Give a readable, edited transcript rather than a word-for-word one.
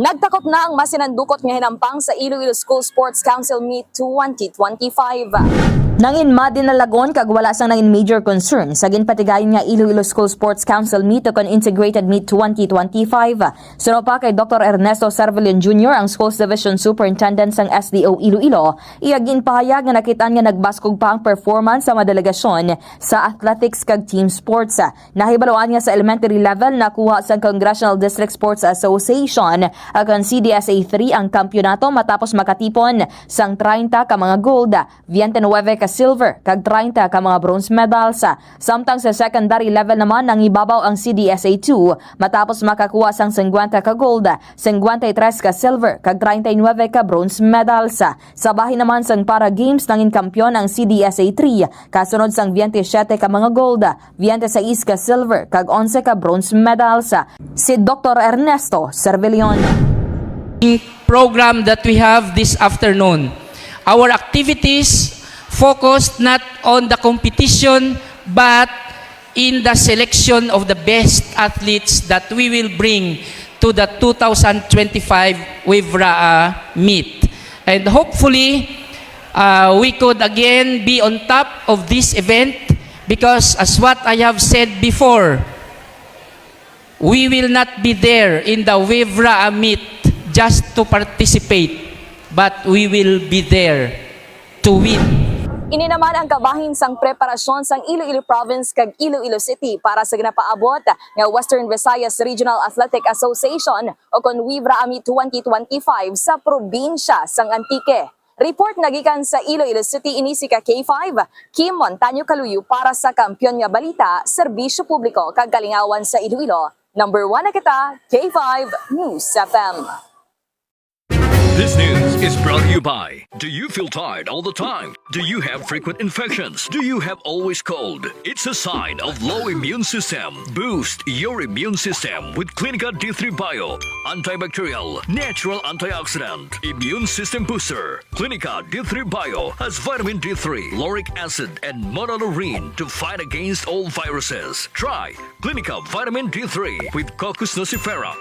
Nagtakop na ang masinandukot nga hinampang sa Iloilo School Sports Council Meet 2025. Nangin Madinalag-On kag wala sang nangin major concern sa ginpatigayon nga Iloilo School Sports Council Meet o Integrated Meet 2025. Suno pa kay Dr. Ernesto Cervellon Jr. ang Schools Division Superintendent sang SDO Iloilo, iyagin pahayag nga nakitaan nga nagbaskog pa ang performance sa mga delegasyon sa athletics kag team sports. Nahibaluan nga sa elementary level nakuha sa Congressional District Sports Association akan CDSA 3 ang kampyonato matapos makatipon sang 30 ka mga gold, 29 ka silver kag 30 ka mga bronze medals. Samtang sa secondary level naman nang ibabaw ang CDSA 2 matapos makakuha sang 50 ka gold, 53 ka silver kag 39 ka bronze medals. Sa bahin naman sang para games nangin kampyon ang CDSA 3 kasunod sang 27 ka mga gold, 26 ka silver kag 11 ka bronze medals. Si Dr. Ernesto Cervellon. Program that we have this afternoon. Our activities focused not on the competition but in the selection of the best athletes that we will bring to the 2025 WIVRA meet. And hopefully, we could again be on top of this event because as what I have said before, we will not be there in the WIVRA meet just to participate, but we will be there to win. Ini naman ang kabahin sang preparasyon sang Iloilo Province kag Iloilo City para sa ginapaabot nga Western Visayas Regional Athletic Association o kon WIVRA Meet 2025 sa probinsya sang Antique. Report nagikan sa Iloilo City ini si K5, Kim Montaño Kaluyo para sa Kampyon nga Balita, Serbisyo Publiko kag Kalingawan sa Iloilo. Number 1 na kita, K5 News FM. This news is brought to you by, do you feel tired all the time? Do you have frequent infections? Do you have always cold? It's a sign of low immune system. Boost your immune system with Clinica D3 Bio, antibacterial, natural antioxidant, immune system booster. Clinica D3 Bio has vitamin D3, lauric acid, and monolurine to fight against all viruses. Try Clinica Vitamin D3 with Coccus nocifera.